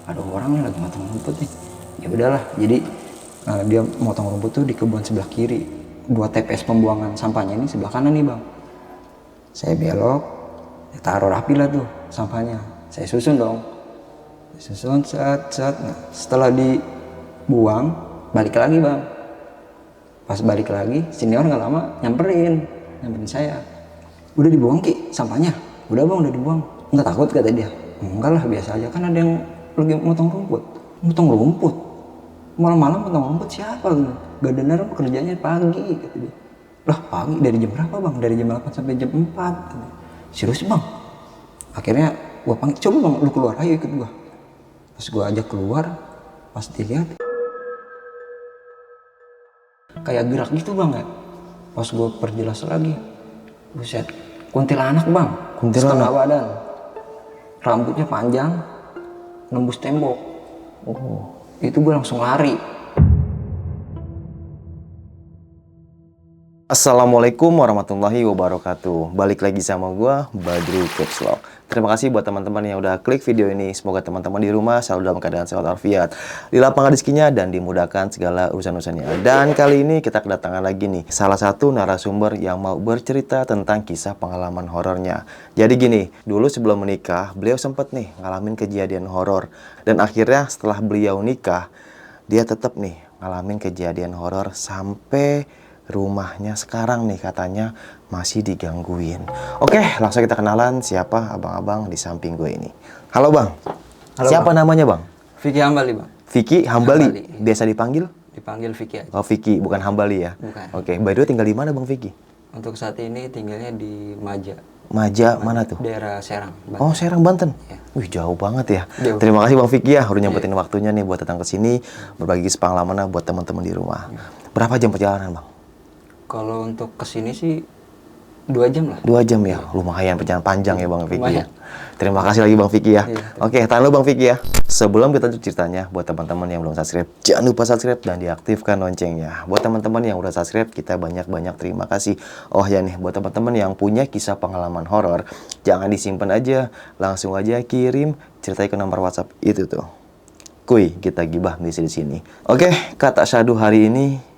ada orang nih lagi motong rumput nih. Ya udahlah, jadi dia motong rumput tuh di kebun sebelah kiri. 2 TPS pembuangan sampahnya ini sebelah kanan nih bang. Saya belok, taruh rapi lah tuh sampahnya. Saya susun dong, susun set. Nah, setelah dibuang, balik lagi bang. Pas balik lagi, senior nggak lama nyamperin saya. Udah dibuang Ki sampahnya? Udah bang, udah dibuang. Nggak takut kata dia. Enggak lah, biasa aja, kan ada yang lagi motong rumput. Motong rumput? Malam-malam motong rumput siapa? Gak ada nerem, kerjanya pagi kata dia. Lah pagi dari jam berapa bang? Dari jam 8 sampai jam 4. Serius bang? Akhirnya gua panggil, coba bang lu keluar, ayo ikut gua. Pas gua ajak keluar, pas dilihat kayak gerak gitu bang ya. Pas gue perjelas lagi, buset, kuntilanak bang, setengah badan, rambutnya panjang, nembus tembok. Itu gue langsung lari. Assalamualaikum warahmatullahi wabarakatuh. Balik lagi sama gue, Badru Kepslog. Terima kasih buat teman-teman yang udah klik video ini. Semoga teman-teman di rumah selalu dalam keadaan sehat walafiat, dilapangkan rezekinya dan dimudahkan segala urusan-urusannya. Dan kali ini kita kedatangan lagi nih salah satu narasumber yang mau bercerita tentang kisah pengalaman horornya. Jadi gini, dulu sebelum menikah, beliau sempat nih ngalamin kejadian horor. Dan akhirnya setelah beliau nikah, dia tetap nih ngalamin kejadian horor sampai rumahnya sekarang nih katanya masih digangguin. Oke, langsung kita kenalan siapa abang-abang di samping gue ini. Halo bang. Halo, siapa bang. namanya bang? Vicky Hambali bang. Vicky Hambali. Biasa dipanggil? Dipanggil Vicky aja. Oh Vicky, bukan Hambali ya? Bukan. Oke, by the way tinggal di mana bang Vicky? Untuk saat ini tinggalnya di Maja mana tuh? Daerah Serang, Banten. Oh Serang, Banten. Ya. Wih jauh banget ya. Jauh. Terima kasih bang Vicky ya udah nyempetin waktunya nih buat datang ke sini berbagi pengalaman buat teman-teman di rumah. Berapa jam perjalanan bang? Kalau untuk kesini sih 2 jam lah. 2 jam ya, lumayan perjalanan panjang ya Bang Vicky. Lumayan. Terima kasih lagi Bang Vicky ya. Iya, Oke, tahan dulu Bang Vicky ya. Sebelum kita lanjut ceritanya, buat teman-teman yang belum subscribe, jangan lupa subscribe dan diaktifkan loncengnya. Buat teman-teman yang udah subscribe, kita banyak-banyak terima kasih. Oh ya nih, buat teman-teman yang punya kisah pengalaman horor, jangan disimpan aja, langsung aja kirim ceritanya ke nomor WhatsApp itu tuh. Kuy, kita gibah di sini. Oke, kata syahdu hari ini,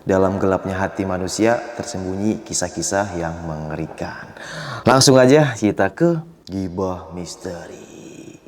dalam gelapnya hati manusia tersembunyi kisah-kisah yang mengerikan. Langsung aja kita ke Gibah Misteri.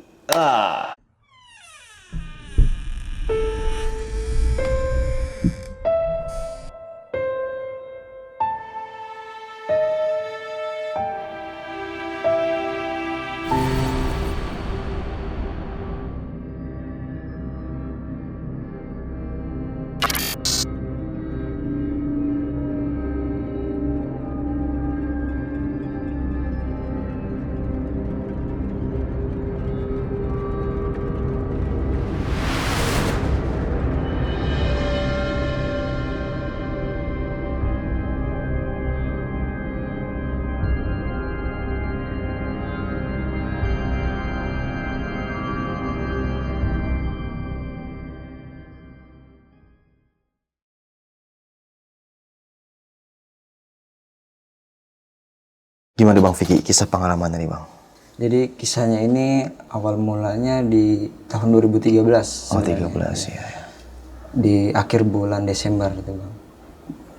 Gimana Bang Vicky, kisah pengalaman ini Bang? Jadi kisahnya ini awal mulanya di tahun 2013. Oh 13 ya. Di akhir bulan Desember gitu bang.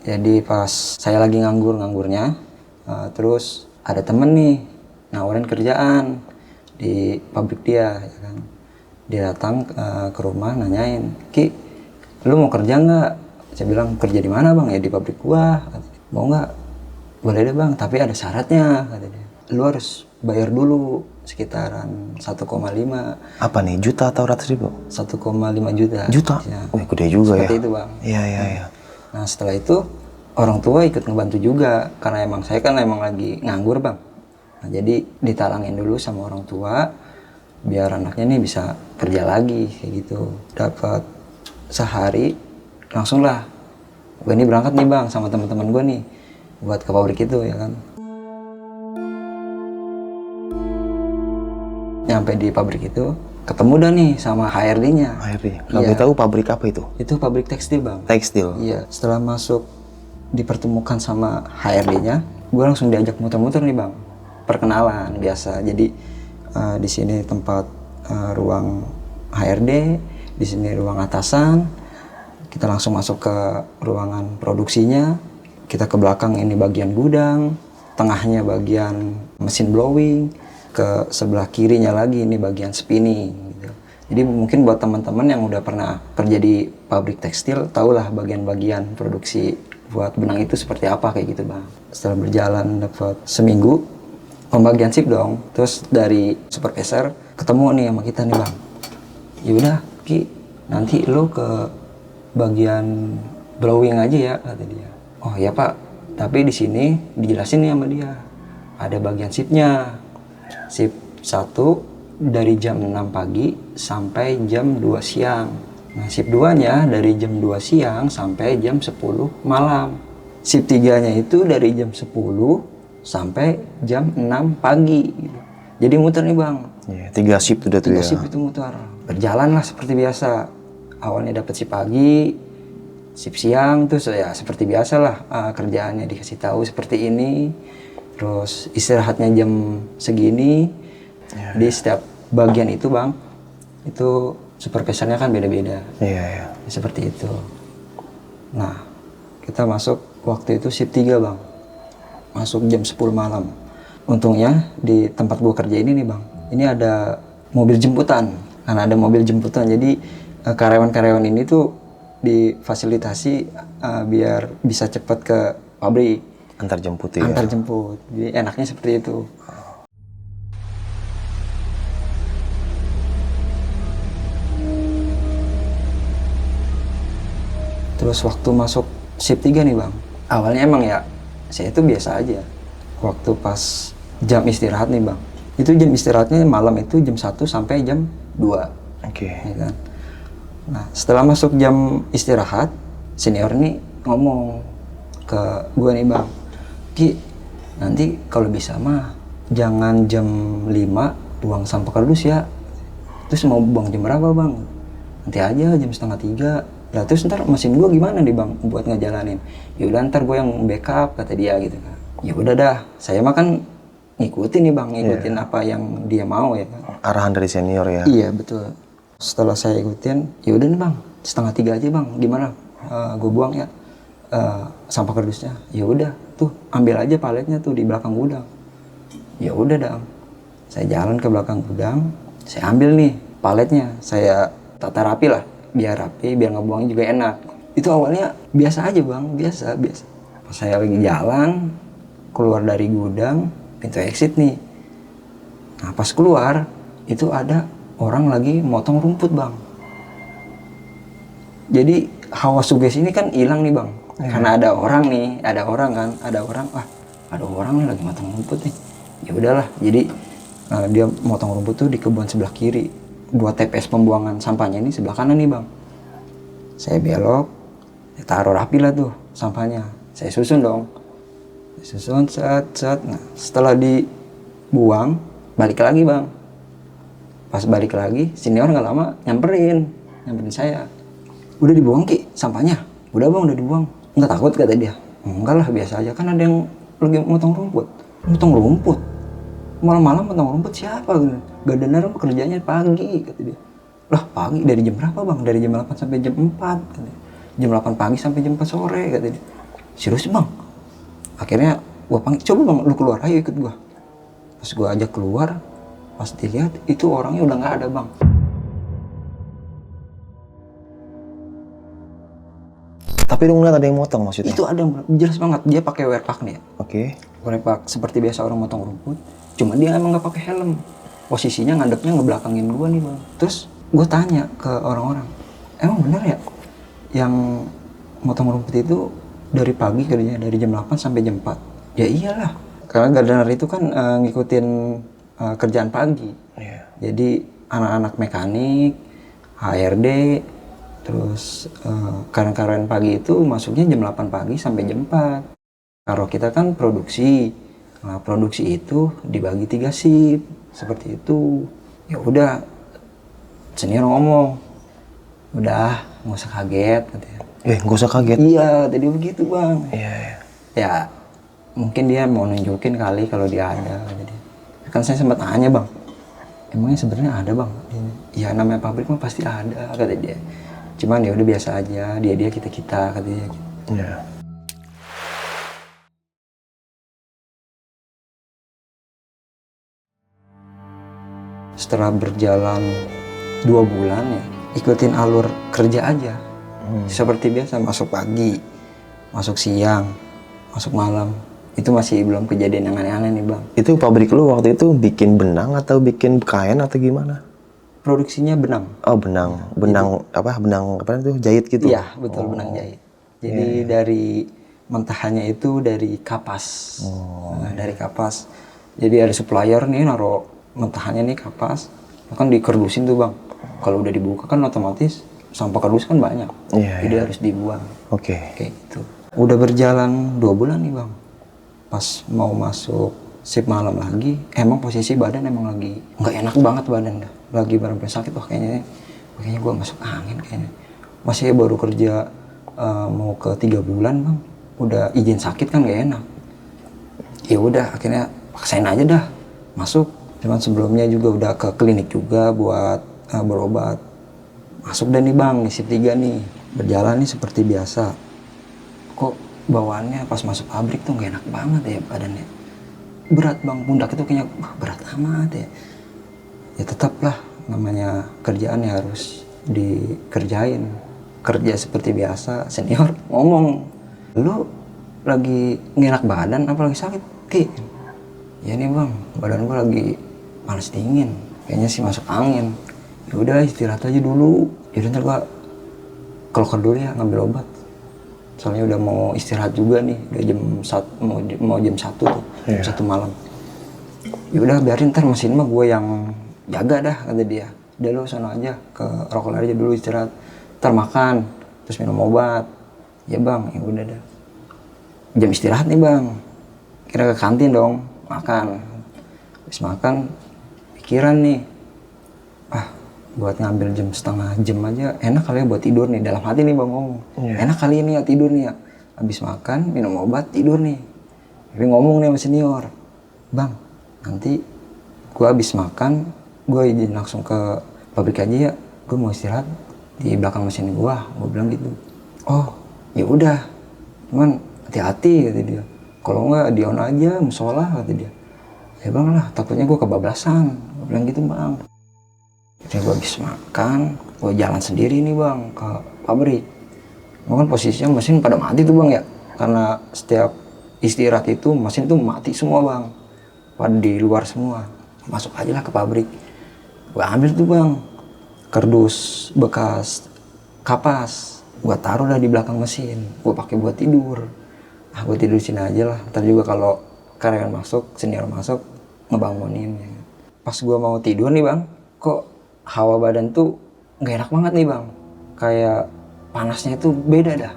Jadi pas saya lagi nganggurnya, terus ada temen nih nawarin kerjaan di pabrik dia, ya kan. Dia datang ke rumah nanyain, Ki, lu mau kerja nggak? Saya bilang kerja di mana bang? Ya di pabrik gua. Mau nggak? Boleh deh bang, tapi ada syaratnya kata dia. Lu harus bayar dulu sekitaran 1,5. Apa nih, juta atau ratus ribu? 1,5 juta. Juta? Ya. Wih gede juga seperti ya. itu bang. Iya. Nah setelah itu orang tua ikut ngebantu juga karena emang saya kan emang lagi nganggur bang. Nah, jadi ditalangin dulu sama orang tua biar anaknya nih bisa kerja lagi kayak gitu. Dapat sehari langsung lah gue ini berangkat nih bang sama teman-teman gue nih buat ke pabrik itu ya kan. Nyampe di pabrik itu ketemu dah nih sama HRD-nya. HRD. Kami tahu pabrik apa itu? Itu pabrik tekstil bang. Tekstil. Iya. Setelah masuk dipertemukan sama HRD-nya, gue langsung diajak muter-muter nih bang. Perkenalan biasa. Jadi di sini tempat ruang HRD, di sini ruang atasan. Kita langsung masuk ke ruangan produksinya. Kita ke belakang ini bagian gudang, tengahnya bagian mesin blowing, ke sebelah kirinya lagi ini bagian spinning gitu. Jadi mungkin buat teman-teman yang udah pernah kerja di pabrik tekstil, tahulah bagian-bagian produksi buat benang itu seperti apa kayak gitu bang. Setelah berjalan dapat seminggu, pembagian shift dong. Terus dari supervisor ketemu nih sama kita nih bang. Yaudah Ki, nanti lo ke bagian blowing aja ya, kata dia. Oh ya pak, tapi di sini dijelasin nih sama dia. Ada bagian shiftnya. Shift 1 dari jam 6 pagi sampai jam 2 siang. Nah shift 2-nya dari jam 2 siang sampai jam 10 malam. Shift 3-nya itu dari jam 10 sampai jam 6 pagi. Gitu. Jadi muter nih bang. Iya, 3 shift udah tuh ya. 3 shift itu muter. Berjalan lah seperti biasa. Awalnya dapat shift pagi, shift siang, terus ya seperti biasa lah kerjaannya dikasih tahu seperti ini. Terus istirahatnya jam segini. Di setiap bagian itu bang, itu supervisornya kan beda-beda. Iya. Seperti itu. Nah, kita masuk waktu itu shift 3 bang. Masuk jam 10 malam. Untungnya di tempat gua kerja ini nih bang, ini ada mobil jemputan. Karena ada mobil jemputan, jadi karyawan-karyawan ini tuh difasilitasi biar bisa cepat ke pabrik. Antar jemput ya. Antar jemput. Jadi enaknya seperti itu. Terus waktu masuk shift 3 nih bang, awalnya emang ya saya itu biasa aja. Waktu pas jam istirahat nih bang, itu jam istirahatnya malam itu jam 1 sampai jam 2. Oke. Ya kan? Nah setelah masuk jam istirahat, senior nih ngomong ke gue nih bang, Ki, nanti kalau bisa mah jangan jam 5 buang sampah kardus ya. Terus mau buang jam berapa bang? Nanti aja jam setengah 3. Lah terus ntar mesin gue gimana nih bang buat ngejalanin? Yaudah ntar gue yang backup, kata dia gitu kan. Ya udah dah, saya mah kan ngikutin nih bang, ngikutin apa yang dia mau ya kan. Arahan dari senior ya. Iya betul. Setelah saya ikutin, ya udah nih bang, setengah 3 aja bang, gimana? Gue buang ya sampah kardusnya. Ya udah, tuh ambil aja paletnya tuh di belakang gudang. Ya udah dah, saya jalan ke belakang gudang, saya ambil nih paletnya, saya tata rapi lah, biar rapi, biar ngebuangnya juga enak. Itu awalnya biasa aja bang, biasa. Pas saya lagi jalan, keluar dari gudang, pintu exit nih. Nah pas keluar, itu ada orang lagi motong rumput bang. Jadi hawa sugesti ini kan hilang nih bang. Karena ada orang nih, ada orang ada orang nih lagi motong rumput nih. Ya udahlah, jadi dia motong rumput tuh di kebun sebelah kiri. 2 TPS pembuangan sampahnya ini sebelah kanan nih bang. Saya belok, saya taruh rapi lah tuh sampahnya. Saya susun dong. Susun, set. Nah setelah dibuang, balik lagi bang. Pas balik lagi, senior nggak lama nyamperin saya. Udah dibuang Ki sampahnya? Udah bang, udah dibuang. Nggak takut kata dia. Enggak lah, biasa aja, kan ada yang lagi motong rumput. Motong rumput? Malam-malam motong rumput siapa? Gak ada nerem, kerjanya pagi kata dia. Lah pagi dari jam berapa bang? Dari jam 8 sampai jam 4 kata dia. Jam 8 pagi sampai jam 4 sore kata dia. Serius bang? Akhirnya gua panggil, coba bang lu keluar, ayo ikut gua. Pas gua ajak keluar, pas dilihat itu orangnya udah nggak ada bang. Tapi lu ngeliat ada yang motong maksudnya? Itu ada, jelas banget, dia pakai wear pack nih. Oke. Wear pack seperti biasa orang motong rumput, cuma dia emang nggak pakai helm. Posisinya ngadepnya ngebelakangin gua nih bang. Terus gua tanya ke orang-orang, emang bener ya yang motong rumput itu dari pagi kerjanya, dari jam 8 sampai jam 4? Ya iyalah, karena gardener itu kan ngikutin kerjaan pagi. Yeah. Jadi anak-anak mekanik, HRD, terus karyawan-karyawan pagi itu masuknya jam 8 pagi sampai jam 4. Kalau kita kan produksi, nah produksi itu dibagi 3 shift, seperti itu. Ya udah, senior ngomong, udah nggak usah kaget katanya. Nggak usah kaget? Iya, tadi begitu bang. Iya. Ya mungkin dia mau nunjukin kali kalau dia ada. Jadi kan saya sempat nanya bang, emangnya sebenarnya ada bang? ya namanya pabrik mah pasti ada, kata dia. Cuman ya udah biasa aja, dia kita kata dia. Iya. Setelah berjalan 2 bulan ya, ikutin alur kerja aja. Seperti biasa, masuk pagi, masuk siang, masuk malam. Itu masih belum kejadian yang aneh-aneh nih bang. Itu pabrik lu waktu itu bikin benang atau bikin kain atau gimana? Produksinya benang. Oh benang apa itu jahit gitu? Iya betul, benang jahit. Jadi dari mentahannya itu dari kapas. Nah, dari kapas. Jadi ada supplier nih naruh mentahannya nih kapas. Kan dikerdusin tuh bang. Kalau udah dibuka kan otomatis sampah kardus kan banyak. Jadi harus dibuang. Oke. Kayak gitu. Udah berjalan 2 bulan nih bang. Pas mau masuk shift malam lagi, emang posisi badan emang lagi nggak enak banget badan dah. Lagi bener-bener sakit, wah kayaknya gue masuk angin kayaknya. Masih baru kerja mau ke 3 bulan bang, udah izin sakit kan nggak enak. Ya udah akhirnya paksain aja dah masuk. Cuman sebelumnya juga udah ke klinik juga buat berobat. Masuk dah nih bang, shift 3 nih. Berjalan nih seperti biasa. Kok bawaannya pas masuk pabrik tuh gak enak banget ya badannya. Berat bang, pundak itu kayaknya berat amat ya. Ya tetaplah namanya kerjaan ya harus dikerjain. Kerja seperti biasa, senior ngomong, lu lagi gak enak badan apa lagi sakit? Ki, ya nih bang, badan gua lagi panas dingin, kayaknya sih masuk angin. Ya udah istirahat aja dulu. Yaudah ntar gua keluar dulu ya ngambil obat. Soalnya udah mau istirahat juga nih, udah jam 1, mau jam 1 tuh, jam 1 malam. Ya udah biarin ntar mesin mah gue yang jaga dah, kata dia. Udah lu sana aja ke rokok aja dulu istirahat, ntar makan, terus minum obat. Ya bang, ya udah dah. Jam istirahat nih bang, kira ke kantin dong, makan. Habis makan, pikiran nih, buat ngambil setengah jam aja enak kali ya buat tidur nih, dalam hati nih bang ngomong. Enak kali ini ya tidur nih ya, habis makan minum obat tidur nih. Tapi ngomong nih sama senior, bang nanti gua habis makan gua izin langsung ke pabrik aja ya, gua mau istirahat di belakang mesin gua bilang gitu. Oh ya udah, cuman hati-hati kata dia, kalau enggak di on aja musola kata dia. Ya bang lah, takutnya gua kebablasan, gua bilang gitu bang. Jadi gue habis makan, gue jalan sendiri nih bang ke pabrik. Kan posisinya mesin pada mati tuh bang ya, karena setiap istirahat itu mesin tuh mati semua bang, pada di luar semua. Masuk aja lah ke pabrik. Gue ambil tuh bang kardus bekas kapas, gue taruh lah di belakang mesin. Gue pakai buat tidur. Gue tidur di sini aja lah. Ntar juga kalau karyawan masuk, senior masuk, ngebangunin. Ya. Pas gue mau tidur nih bang, kok hawa badan tuh nggak enak banget nih bang, kayak panasnya itu beda dah.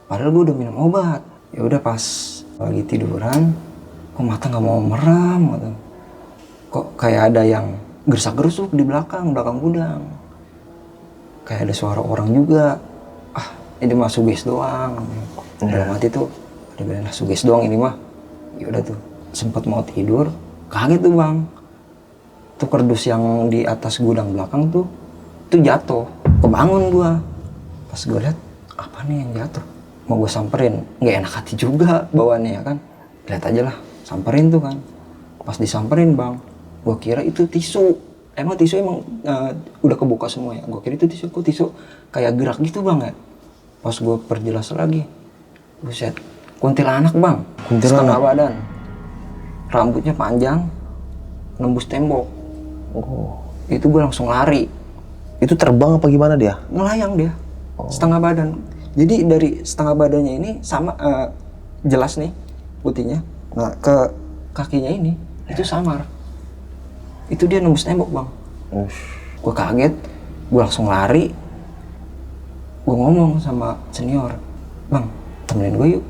Padahal gue udah minum obat. Ya udah pas lagi tiduran, kok mata nggak mau merem gitu. Kok kayak ada yang gersak-gerusuk di belakang gudang. Kayak ada suara orang juga. Ini mah suges doang. Dalam hati tuh, ada bilang suges doang ini mah. Ya udah tuh, sempat mau tidur, kaget tuh bang. Tuh kardus yang di atas gudang belakang tuh jatuh. Kebangun gua. Pas gua lihat, apa nih yang jatuh? Mau gua samperin, nggak enak hati juga bawaannya ya kan. Lihat aja lah, samperin tuh kan. Pas disamperin bang, gua kira itu tisu. Emang tisu udah kebuka semua ya. Gua kira itu tisu, kok tisu kayak gerak gitu bang ya. Pas gua perjelas lagi, buset, kuntilanak bang. Setengah badan, rambutnya panjang, nembus tembok. Itu gue langsung lari. Itu terbang apa gimana dia? Ngelayang dia, setengah badan. Jadi dari setengah badannya ini sama jelas nih putihnya. Nah ke kakinya ini itu samar. Itu dia nembus tembok bang. Gue kaget, gue langsung lari. Gue ngomong sama senior, bang temenin gue yuk.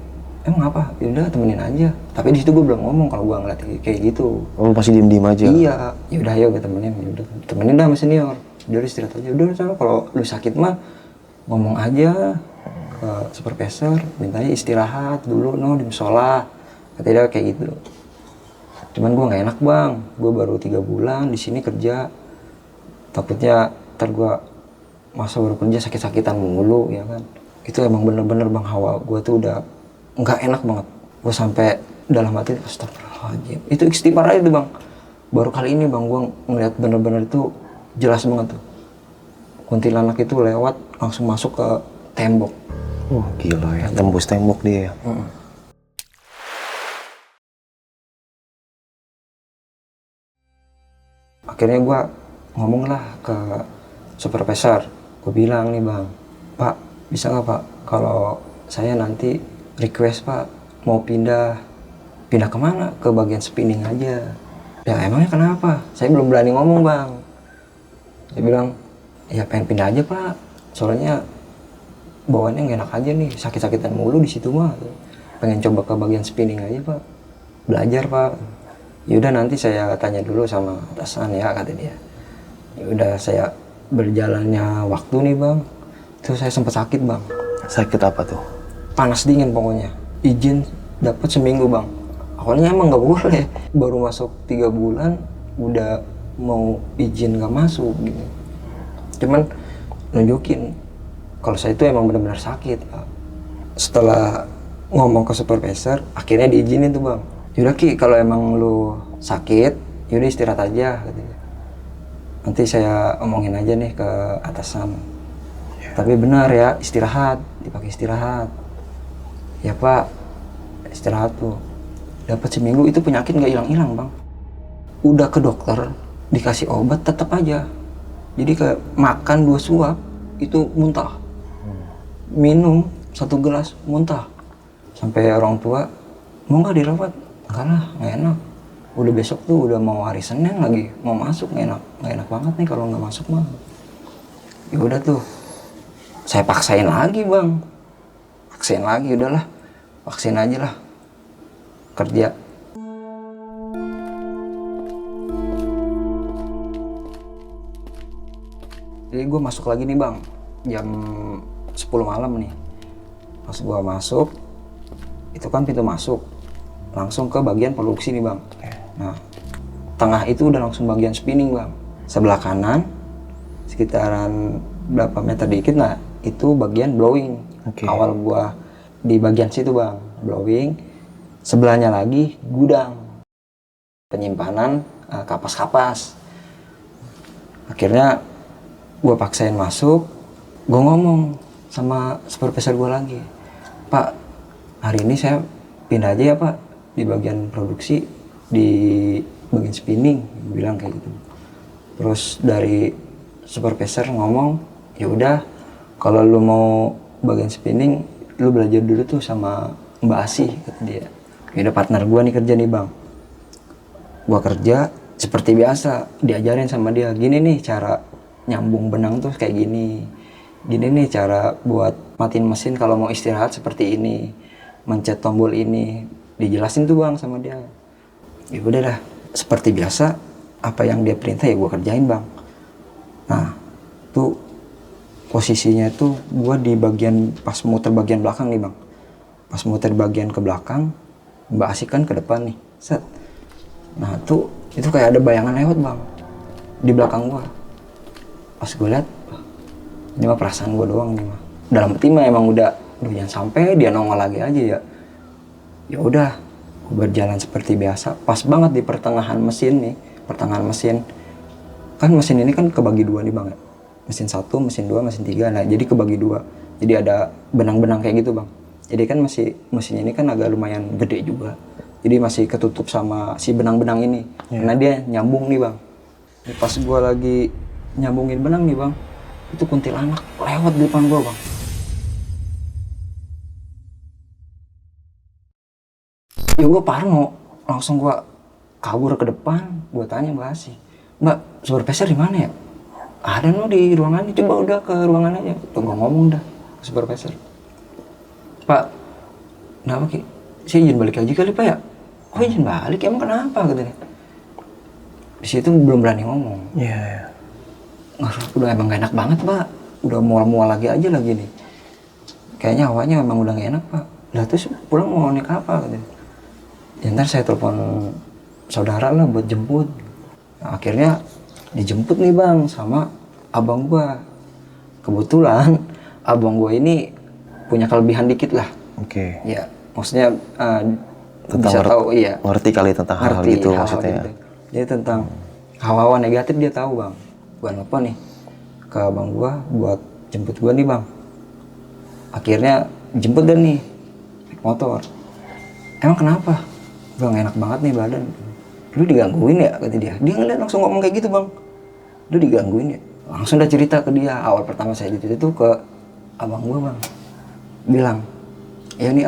Emang apa? Yaudah temenin aja. Tapi di situ gue belum ngomong kalau gue ngeliat kayak gitu. Oh pasti diem aja. Iya. Yaudah ayo gue temenin. Yaudah temenin dah sama senior. Udah istirahat aja. Udah kalau lu sakit mah ngomong aja ke supervisor, mintanya istirahat dulu di musola. Katanya kayak gitu. Cuman gue nggak enak bang. Gue baru 3 bulan di sini kerja. takutnya ntar gue masa baru kerja sakit-sakitan mulu ya kan. Itu emang bener-bener bang, hawa gue tuh udah nggak enak banget. Gue sampai dalam hati astagfirullahaladzim, itu istighfar aja tuh bang. Baru kali ini bang gue ngeliat bener-bener itu jelas banget tuh, kuntilanak itu lewat langsung masuk ke tembok. Gila ya, tembus tembok dia ya. Akhirnya gue ngomong lah ke supervisor, gue bilang nih bang, Pak bisa nggak Pak kalau saya nanti request Pak mau pindah kemana, ke bagian spinning aja. Ya emangnya kenapa? Saya belum berani ngomong bang. Dia bilang ya pengen pindah aja Pak, soalnya bawaannya nggak enak aja nih, sakit-sakitan mulu di situ mah. Pengen coba ke bagian spinning aja Pak, belajar Pak. Yaudah nanti saya tanya dulu sama atasan ya, kata dia. Yaudah saya berjalannya waktu nih bang, itu saya sempat sakit bang. Sakit apa tuh? Panas dingin pokoknya. Izin dapat seminggu bang. Awalnya emang nggak boleh, baru masuk 3 bulan udah mau izin nggak masuk gitu. Cuman nunjukin kalau saya itu emang benar-benar sakit Pak. Setelah ngomong ke supervisor, akhirnya diizinin tuh bang. Yaudah Ki, kalau emang lu sakit, yaudah istirahat aja katanya. Nanti saya omongin aja nih ke atasan. Tapi benar ya, istirahat, dipakai istirahat. Ya Pak, istirahat tuh. Dapat seminggu itu penyakit nggak hilang-hilang bang. Udah ke dokter, dikasih obat tetap aja. Jadi kayak makan 2 suap itu muntah. Minum 1 gelas muntah. Sampai orang tua, mau nggak dirawat? Enggak lah, nggak enak. Udah besok tuh udah mau hari Senin lagi, mau masuk nggak enak banget nih kalau nggak masuk mah. Ya udah tuh, saya paksain lagi bang, paksain lagi udahlah, vaksin aja lah, kerja. Jadi gue masuk lagi nih bang, jam 10 malam nih. Pas gue masuk, itu kan pintu masuk, langsung ke bagian produksi nih bang. Nah, tengah itu udah langsung bagian spinning bang. Sebelah kanan, sekitaran berapa meter dikit, nah itu bagian blowing. Awal gue di bagian situ bang, blowing. Sebelahnya lagi gudang, penyimpanan kapas-kapas. Akhirnya gue paksain masuk, gue ngomong sama supervisor gue lagi, Pak, hari ini saya pindah aja ya Pak, di bagian produksi, di bagian spinning, bilang kayak gitu. Terus dari supervisor ngomong, ya udah, kalau lu mau bagian spinning, lu belajar dulu tuh sama Mbak Asih, kata dia. Ya udah, partner gue nih kerja nih bang. Gue kerja seperti biasa, diajarin sama dia, gini nih cara nyambung benang tuh kayak gini. Gini nih cara buat matiin mesin kalau mau istirahat seperti ini. Mencet tombol ini. Dijelasin tuh bang sama dia. Ya udah dah, seperti biasa apa yang dia perintah ya gue kerjain bang. Nah, tuh posisinya tuh gue di bagian pas muter bagian belakang nih bang. Pas muter bagian ke belakang, Mbak Asih kan ke depan nih. Set. Nah, tuh itu kayak ada bayangan lewat bang di belakang gue. Pas gue lihat, ini mah perasaan gue doang nih mah. Dalam hati mah emang udah jangan sampai dia nongol lagi aja ya. Ya udah, gue berjalan seperti biasa. Pas banget di pertengahan mesin nih, pertengahan mesin. Kan mesin ini kan kebagi 2 nih bang ya. Mesin 1, mesin 2, mesin 3. Nah jadi kebagi 2. Jadi ada benang-benang kayak gitu bang. Jadi kan mesin ini kan agak lumayan gede juga. Jadi masih ketutup sama si benang-benang ini. Karena dia nyambung nih bang. Pas gue lagi nyambungin benang nih bang, itu kuntilanak lewat di depan gua bang. Ya gua parno, langsung gua kabur ke depan, gua tanya Mbak Asih, Mbak, supervisor di mana ya? Ada no di ruangan, coba udah ke ruangan aja. Tuh gua ngomong dah ke supervisor, Pak, kenapa Ki? Saya izin balik aja kali Pak ya? Oh izin balik, emang kenapa katanya? Di situ belum berani ngomong. Iya. Udah emang gak enak banget Pak, udah mual-mual lagi aja lagi nih. Kayaknya hawanya emang udah gak enak Pak. Lah terus pulang mau naik apa katanya? Ya ntar saya telepon saudara lah buat jemput. Nah, akhirnya dijemput nih bang sama abang gua. Kebetulan abang gua ini punya kelebihan dikit lah. Oke. Ya, maksudnya Tentang bisa tahu, iya. ngerti kali tentang hal-hal Ngerti gitu hal-hal maksudnya. gitu. Jadi tentang hawa-hawa negatif dia tahu bang. Gua nelfon nih ke abang gua buat jemput gua nih bang. Akhirnya jemput dan nih naik motor. Emang kenapa? Bang enak banget nih badan. Lu digangguin ya kata dia. Dia ngeliat langsung ngomong kayak gitu bang. Lu digangguin ya. Langsung udah cerita ke dia. Awal pertama saya cerita itu ke abang gua bang. Bilang, ya nih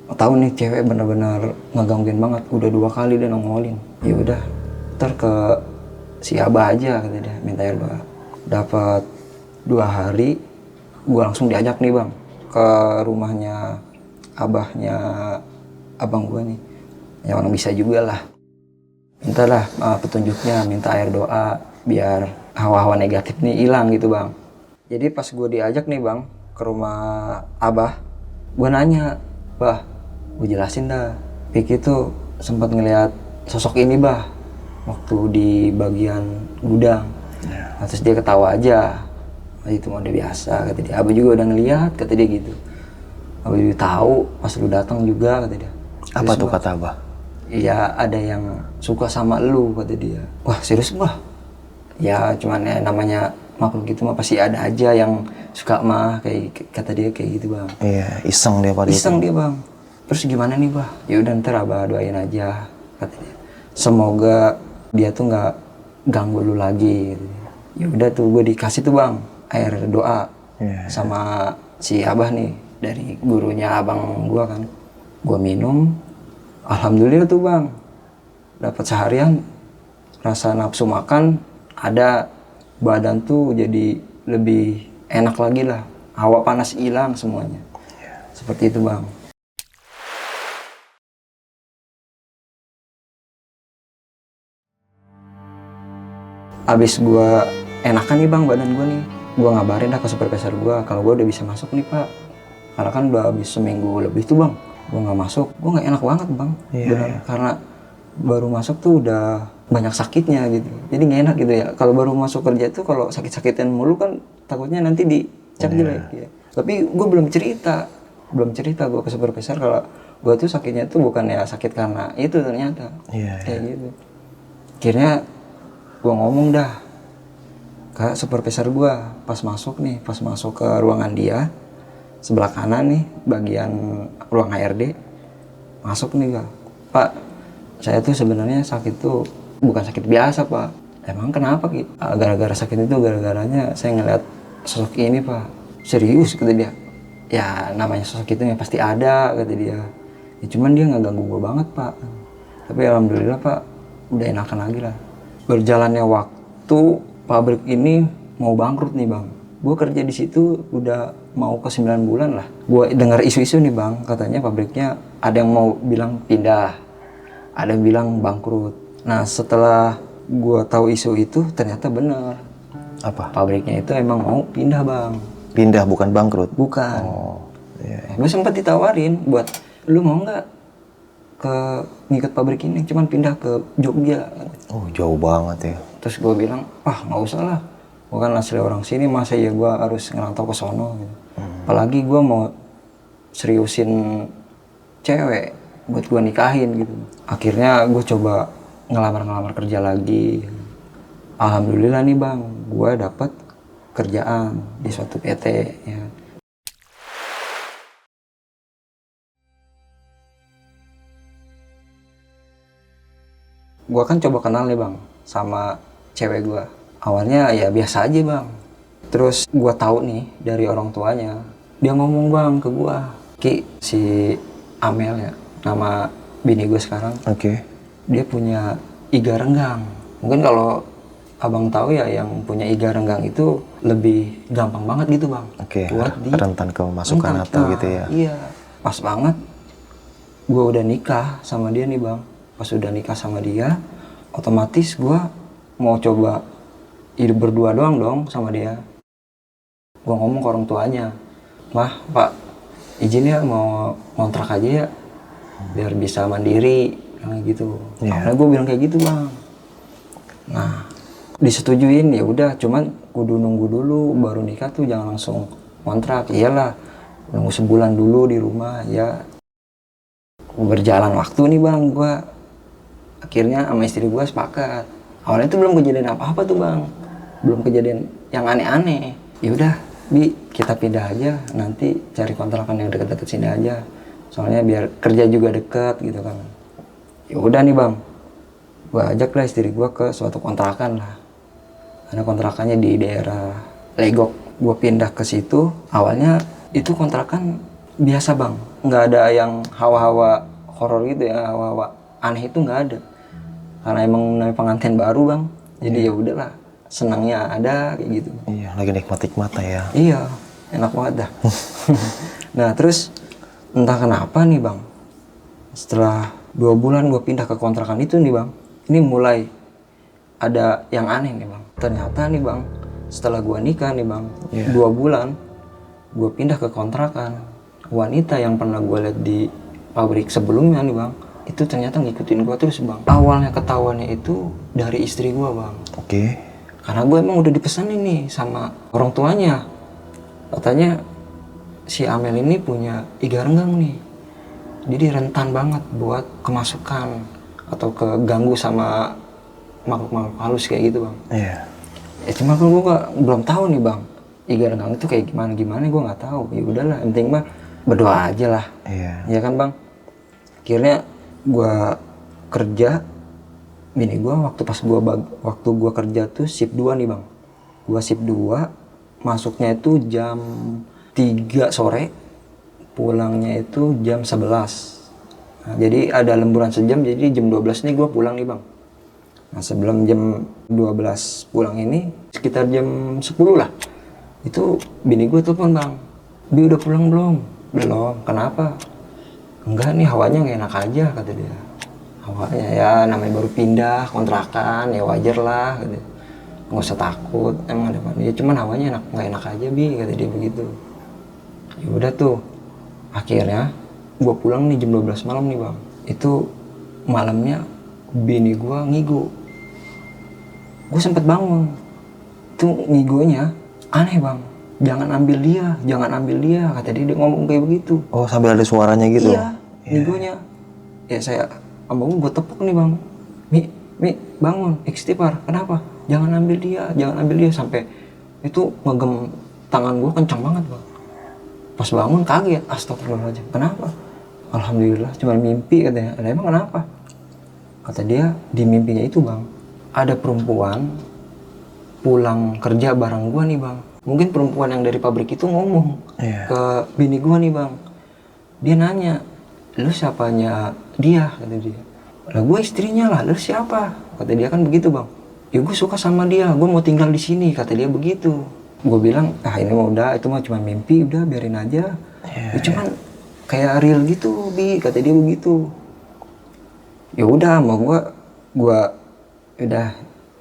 tahu nih cewek benar-benar ngegangguin banget. Udah 2 kali dia nongolin. Ya udah, ntar ke si Abah aja kata dia. Minta air bah. Dapat 2 hari, gua langsung diajak nih bang ke rumahnya abahnya abang gua nih. Ya orang bisa juga lah. Mintalah petunjuknya, minta air doa biar hawa-hawa negatif nih hilang gitu bang. Jadi pas gue diajak nih bang ke rumah abah, gue nanya, bah, gue jelasin dah. Piki tuh sempat ngelihat sosok ini bah waktu di bagian gudang. Nah, terus dia ketawa aja. Nah, itu mah udah biasa kata dia. Abah juga udah ngelihat kata dia gitu. Abah juga tahu pas lu datang juga kata dia. Apa Serius, tuh bah? kata Abah? Iya ada yang suka sama lu kata dia. Wah serius bah? Ya cuman ya namanya makhluk gitu mah pasti ada aja yang suka mah kayak kata dia kayak gitu bang. Iya, iseng dia pada Iseng itu. dia bang. Terus gimana nih bah? Ya udah ntar abah doain aja kata dia. Semoga dia tuh nggak ganggu lu lagi. Gitu. Ya udah tuh gue dikasih tuh bang air doa sama si abah nih dari gurunya abang gua kan. Gua minum. Alhamdulillah tuh bang, dapat seharian rasa nafsu makan ada, badan tuh jadi lebih enak lagi lah, hawa panas hilang semuanya, seperti itu bang. Abis gua enakan nih bang badan gua nih, gua ngabarin dah ke supervisor gua kalau gua udah bisa masuk nih pak, karena kan udah habis seminggu lebih tuh bang. Gue nggak masuk, gue nggak enak banget bang, benar karena baru masuk tuh udah banyak sakitnya gitu, jadi nggak enak gitu ya. Kalau baru masuk kerja tuh kalau sakit-sakitan mulu kan takutnya nanti dicap jelek ya. Tapi gue belum cerita gue ke supervisor kalau gue tuh sakitnya tuh bukan ya sakit karena itu ternyata kayak gitu. Akhirnya gue ngomong dah ke supervisor gue pas masuk ke ruangan dia. Sebelah kanan nih bagian ruang HRD masuk nih Pak, saya tuh sebenarnya sakit tuh bukan sakit biasa Pak. Emang kenapa Ki? Gara-gara sakit itu gara-garanya saya ngeliat sosok ini Pak. Serius kata dia. Ya namanya sosok itu ya pasti ada kata dia. Ya cuman dia nggak ganggu gue banget Pak. Tapi alhamdulillah Pak udah enakan lagi lah. Berjalannya waktu pabrik ini mau bangkrut nih Bang. Gue kerja di situ udah mau ke 9 bulan lah. Gue dengar isu-isu nih bang, katanya pabriknya ada yang mau bilang pindah, ada yang bilang bangkrut. Nah setelah gue tahu isu itu ternyata bener. Apa? Pabriknya itu emang mau pindah bang. Pindah bukan bangkrut? Bukan. Oh, iya. Gue sempat ditawarin buat, lu mau nggak ke ngikut pabrik ini, cuman pindah ke Jogja. Oh jauh banget ya. Terus gue bilang, nggak usah lah. Gue kan asli orang sini, masa ya gue harus ngerantau ke sono gitu. Apalagi gue mau seriusin cewek buat gue nikahin gitu. Akhirnya gue coba ngelamar kerja lagi. Alhamdulillah nih bang, gue dapet kerjaan di suatu PT ya. Gue kan coba kenal nih bang sama cewek gue. Awalnya ya biasa aja bang. Terus gue tahu nih dari orang tuanya, dia ngomong bang ke gue, Ki, si Amel ya, nama bini gue sekarang. Oke. Dia punya iga renggang. Mungkin kalau abang tahu ya yang punya iga renggang itu lebih gampang banget gitu bang. Oke. Buat rentan kemasukan atau gitu ya. Iya, pas banget. Gue udah nikah sama dia nih bang. Pas udah nikah sama dia, otomatis gue mau coba hidup berdua doang dong sama dia. Gue ngomong ke orang tuanya, Mah, Pak, izin ya mau ngontrak aja ya, biar bisa mandiri, kayak gitu. Karena gue bilang kayak gitu bang. Nah, disetujuin, ya udah, cuman kudu nunggu dulu baru nikah tuh, jangan langsung kontrak. Iyalah, nunggu sebulan dulu di rumah. Ya berjalan waktu nih bang, gue akhirnya sama istri gue sepakat. Awalnya tuh belum kejadian apa-apa tuh bang, belum kejadian yang aneh-aneh. Ya udah Bi, kita pindah aja, nanti cari kontrakan yang deket-deket sini aja, soalnya biar kerja juga deket gitu kan. Ya udah nih bang, gue ajak lah istri gue ke suatu kontrakan lah. Karena kontrakannya di daerah Legok. Gue pindah ke situ, awalnya itu kontrakan biasa bang, nggak ada yang hawa-hawa horor gitu ya, hawa-hawa aneh itu nggak ada. Karena emang namanya pengantin baru bang, jadi ya udahlah, senangnya ada kayak gitu. Iya, lagi nikmat-nikmatnya ya. Iya, enak banget dah. Nah terus entah kenapa nih bang, setelah 2 bulan gue pindah ke kontrakan itu nih bang, ini mulai ada yang aneh nih bang. Ternyata nih bang, setelah gue nikah nih bang, 2 bulan gue pindah ke kontrakan, wanita yang pernah gue lihat di pabrik sebelumnya nih bang, itu ternyata ngikutin gue terus bang. Awalnya ketahuannya itu dari istri gue bang. Oke. Karena gue emang udah dipesanin nih sama orang tuanya, katanya si Amel ini punya iga renggang nih, jadi rentan banget buat kemasukan atau keganggu sama makhluk-makhluk halus kayak gitu bang. Iya. Ya cuma kan gue belum tahu nih bang, iga renggang itu kayak gimana gue nggak tahu. Ya udahlah, yang penting mah berdoa aja lah. Iya. Ya kan bang. Akhirnya gue kerja, bini gue waktu gue kerja tuh shift 2 nih bang. Gue shift 2, masuknya itu jam 3 sore, pulangnya itu jam 11. Nah, jadi ada lemburan sejam, jadi jam 12 nih gue pulang nih bang. Nah sebelum jam 12 pulang ini, sekitar jam 10 lah, itu bini gue telepon bang, Bi udah pulang belum? Belum. Kenapa? Enggak nih, hawanya nggak enak aja kata dia. Hawanya ya namanya baru pindah kontrakan, ya wajar lah gitu. Nggak usah takut, emang ada apa? Ya cuman hawanya nggak enak aja Bi, kata dia begitu. Ya udah tuh, akhirnya gue pulang nih jam 12 malam nih bang. Itu malamnya bini gue ngigo. Gue sempet bangun, tuh ngigonya aneh bang. Jangan ambil dia, kata dia ngomong kayak begitu. Oh, sambil ada suaranya gitu? Iya, ngigonya. Ya saya abang gue tepuk nih bang. Mi bangun, istighfar. Kenapa? Jangan ambil dia, sampai itu ngegem tangan gue kencang banget bang. Pas bangun kaget, astagfirullahaladzim. Kenapa? Alhamdulillah, cuma mimpi katanya. Ada emang kenapa? Kata dia, di mimpinya itu bang, ada perempuan pulang kerja bareng gua nih bang. Mungkin perempuan yang dari pabrik itu ngomong ke bini gua nih bang. Dia nanya, lu siapanya dia? Kata dia. Lah gue istrinya lah, lu siapa? Kata dia kan begitu bang. Ya gue suka sama dia, gue mau tinggal di sini. Kata dia begitu. Gue bilang, ini mah udah, itu mah cuma mimpi, udah biarin aja. Ya cuman kayak real gitu Bi, kata dia begitu. Ya udah, mau gue udah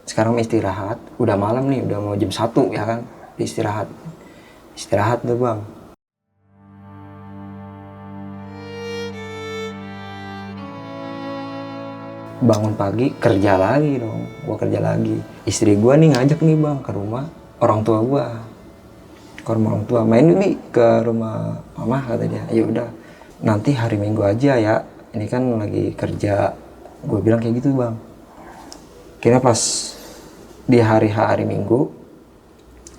sekarang istirahat, udah malam nih, udah mau jam 1 ya kan, istirahat tuh bang. Bangun pagi kerja lagi dong, gue kerja lagi. Istri gue nih ngajak nih bang ke rumah orang tua gue, ke rumah orang tua, main Bi ke rumah mama kata dia. Ya udah, nanti hari Minggu aja ya, ini kan lagi kerja. Gue bilang kayak gitu bang. Kira pas di hari Minggu,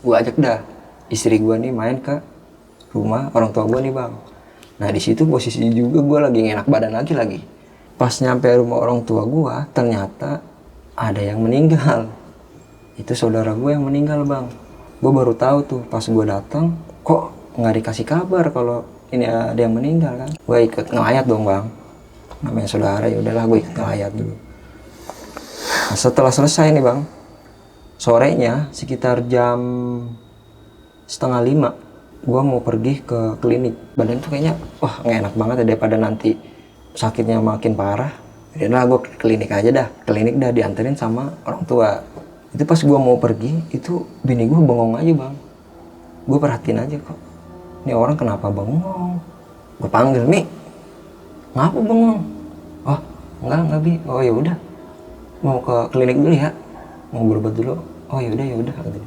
gue ajak dah istri gue nih main ke rumah orang tua gue nih bang. Nah di situ posisi juga gue lagi nggak enak badan lagi. Pas nyampe rumah orang tua gue, ternyata ada yang meninggal. Itu saudara gue yang meninggal bang. Gue baru tahu tuh pas gue datang, kok nggak dikasih kabar kalau ini ada yang meninggal kan. Gue ikut ngelayat dong bang. Namanya saudara, ya udahlah gue ikut ngelayat dulu. Nah, setelah selesai nih bang, sorenya sekitar jam 4:30, gue mau pergi ke klinik. Badan tuh kayaknya wah nggak enak banget ya, daripada nanti sakitnya makin parah. Jadi lah gue ke klinik aja dah. Klinik dah dianterin sama orang tua. Itu pas gue mau pergi, itu bini gue bengong aja bang. Gue perhatiin aja kok, ini orang kenapa bengong. Gue panggil, Mi, ngapa bengong? Oh enggak Bi. Oh ya udah, mau ke klinik dulu ya, mau berobat dulu. oh ya udah kata dia.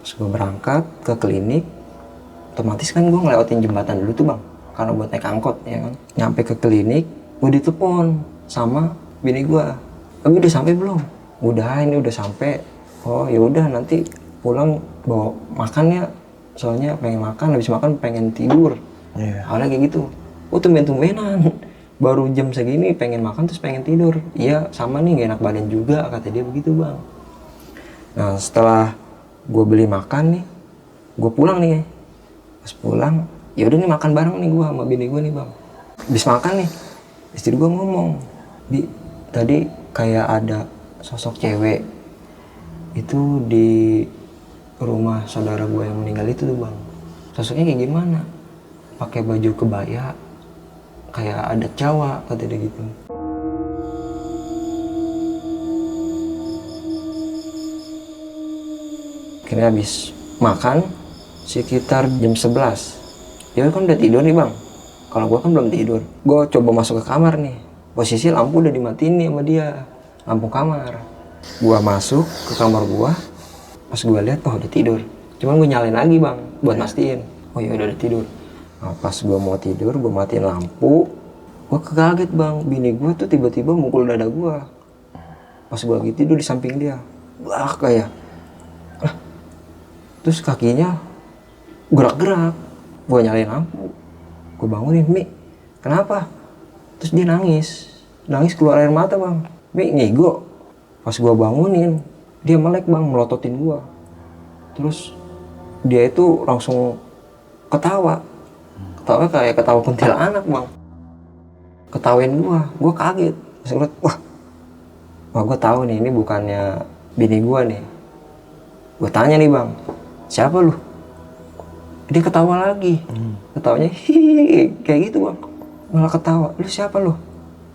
Terus gue berangkat ke klinik, otomatis kan gue ngelewatin jembatan dulu tuh bang, karena buat naik angkot ya kan. Nyampe ke klinik, gue ditelepon sama bini gue, udah sampai belum? Udah, ini udah sampai. Oh ya udah, nanti pulang bawa makan ya, soalnya pengen makan, habis makan pengen tidur. Awalnya kayak gitu. Oh tumben-tumbenan, baru jam segini pengen makan terus pengen tidur. Iya sama nih, gak enak badan juga, kata dia begitu bang. Nah setelah gue beli makan nih, gue pulang nih. Pas pulang, ya udah nih makan bareng nih gue sama bini gue nih bang. Habis makan nih, istri gue ngomong, Bi, tadi kayak ada sosok cewek itu di rumah saudara gue yang meninggal itu tuh bang. Sosoknya kayak gimana? Pakai baju kebaya, kayak ada Jawa, kata dia gitu. Akhirnya habis makan sekitar jam 11. Dia kan udah tidur nih bang. Kalau gue kan belum tidur. Gue coba masuk ke kamar nih. Posisi lampu udah dimatiin nih sama dia, lampu kamar. Gue masuk ke kamar gue. Pas gue lihat, oh udah tidur. Cuman gue nyalain lagi bang, buat mastiin. Oh ya udah tidur. Nah, pas gue mau tidur, gue matiin lampu. Gue kaget bang, bini gue tuh tiba-tiba mukul dada gue. Pas gue lagi tidur di samping dia. Wah kayak. Terus kakinya gerak-gerak. Gue nyalain lampu. Gue bangunin, Mi, kenapa? Terus dia nangis keluar air mata bang. Mi ngigo. Pas gue bangunin, dia melek bang, melototin gue. Terus dia itu langsung ketawa kayak ketawa kuntilanak bang. Ketawain gue kaget. Terus wah gue tahu nih, ini bukannya bini gue nih. Gue tanya nih bang, siapa lu? Dia ketawa lagi. Ketawanya hihihi kayak gitu bang. Malah ketawa, lu siapa lu?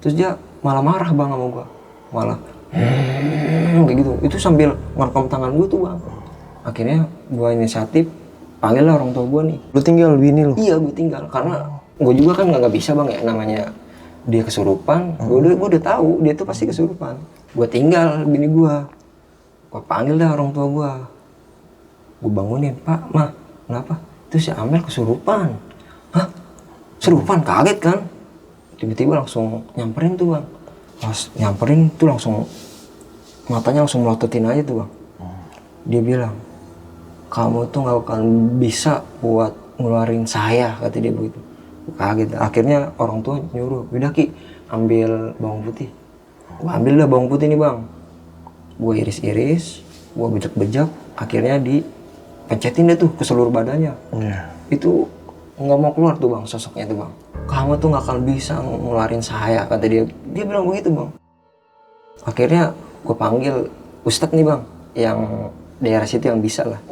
Terus dia malah marah bang sama gue. Malah kayak gitu. Itu sambil ngerekam tangan gue tuh bang. Akhirnya gue inisiatif panggil lah orang tua gue nih. Lu tinggal bini lu? Iya gue tinggal, karena gue juga kan nggak bisa bang ya, namanya dia kesurupan. Gue udah tahu dia tuh pasti kesurupan. Gue tinggal bini gue panggil dah orang tua gue. Gue bangunin, Pak, Ma, kenapa? Itu si Amel kesurupan. Hah? Kesurupan? Kaget kan? Tiba-tiba langsung nyamperin tuh bang. Pas nyamperin tuh langsung matanya langsung melototin aja tuh bang. Dia bilang, kamu tuh gak akan bisa buat ngeluarin saya, kata dia begitu. Kaget. Akhirnya orang tua nyuruh, udah Ki, ambil bawang putih. Gue ambil dah bawang putih nih bang. Gue iris-iris, gue bejak-bejak, akhirnya dipencetin deh tuh ke seluruh badannya. Itu nggak mau keluar tuh bang, sosoknya tuh bang. Kamu tuh nggak akan bisa ngeluarin saya, kata dia. Dia bilang begitu bang. Akhirnya gue panggil ustadz nih bang, yang daerah situ yang bisa lah.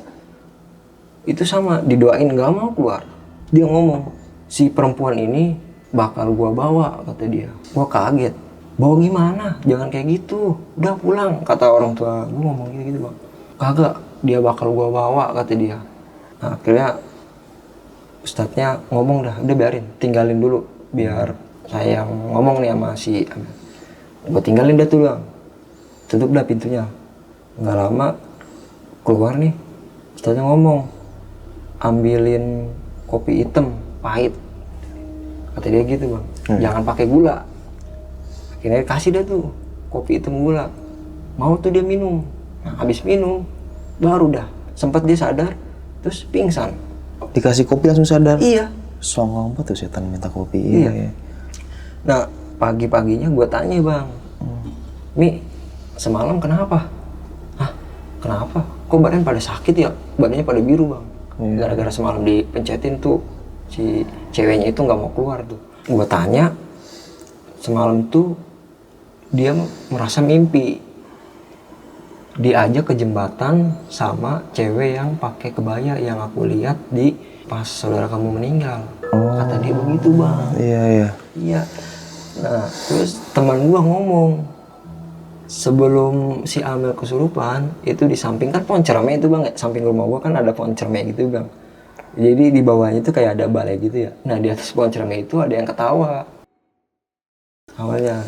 Itu sama, didoain nggak mau keluar. Dia ngomong, si perempuan ini bakal gue bawa, kata dia. Gue kaget. Bawa gimana? Jangan kayak gitu. Udah pulang, kata orang tua gue ngomong gitu bang. Kagak, dia bakal gue bawa, kata dia. Nah, akhirnya ustadznya ngomong dah, udah biarin, tinggalin dulu biar saya yang ngomong nih sama si Amel. Gue tinggalin dah tuh bang, tutup dah pintunya. Nggak lama keluar nih, ustadznya ngomong, ambilin kopi hitam pahit, kata dia gitu bang. Jangan pakai gula. Akhirnya kasih dah tuh kopi hitam gula. Mau tuh dia minum. Nah, habis minum baru dah sempat dia sadar, terus pingsan. Dikasih kopi langsung sadar? Iya. Songong apa tuh setan minta kopi? Iya. Nah pagi-paginya gue tanya bang, Mi, semalam kenapa? Hah? Kenapa? Kok badan pada sakit ya? Badannya pada biru bang. Gara-gara semalam dipencetin tuh si ceweknya itu nggak mau keluar tuh. Gue tanya, semalam tuh dia merasa mimpi diajak ke jembatan sama cewek yang pakai kebaya yang aku lihat di pas saudara kamu meninggal. Kata dia begitu bang. Iya. Nah terus teman gua ngomong, sebelum si Amel kesurupan itu di samping kan pohon cermai itu bang, samping rumah gua kan ada pohon cermai gitu bang. Jadi di bawahnya itu kayak ada balai gitu ya. Nah di atas pohon cermai itu ada yang ketawa awalnya.